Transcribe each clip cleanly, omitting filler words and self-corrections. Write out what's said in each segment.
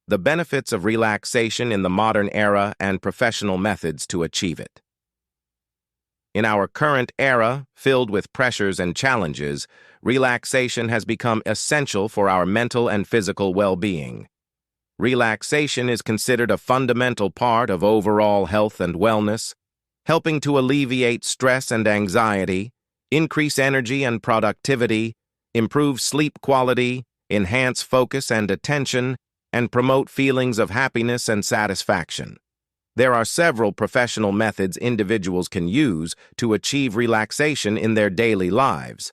the benefits of relaxation in the modern era and professional methods to achieve it. In our current era, filled with pressures and challenges, relaxation has become essential for our mental and physical well-being. Relaxation is considered a fundamental part of overall health and wellness, helping to alleviate stress and anxiety, increase energy and productivity, improve sleep quality, enhance focus and attention, and promote feelings of happiness and satisfaction. There are several professional methods individuals can use to achieve relaxation in their daily lives.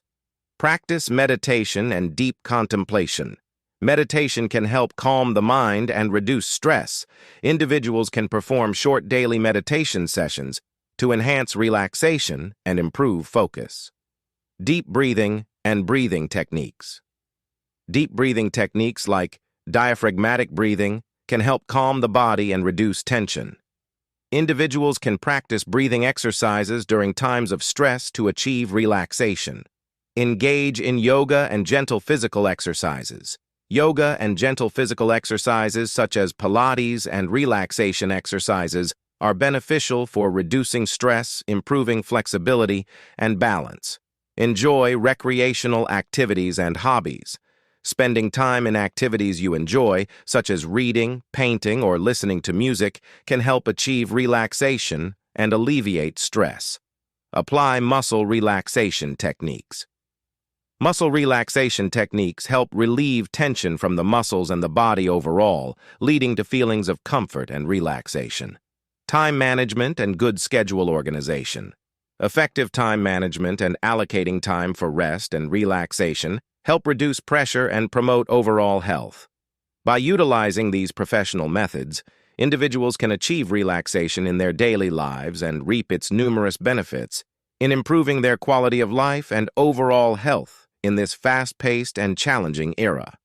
Practice meditation and deep contemplation. Meditation can help calm the mind and reduce stress. Individuals can perform short daily meditation sessions to enhance relaxation and improve focus. Deep breathing and breathing techniques. Deep breathing techniques like diaphragmatic breathing can help calm the body and reduce tension. Individuals can practice breathing exercises during times of stress to achieve relaxation. Engage in yoga and gentle physical exercises. Yoga and gentle physical exercises such as Pilates and relaxation exercises are beneficial for reducing stress, improving flexibility, and balance. Enjoy recreational activities and hobbies. Spending time in activities you enjoy, such as reading, painting, or listening to music, can help achieve relaxation and alleviate stress. Apply muscle relaxation techniques. Muscle relaxation techniques help relieve tension from the muscles and the body overall, leading to feelings of comfort and relaxation. Time management and good schedule organization. Effective time management and allocating time for rest and relaxation help reduce pressure and promote overall health. By utilizing these professional methods, individuals can achieve relaxation in their daily lives and reap its numerous benefits in improving their quality of life and overall health in this fast-paced and challenging era.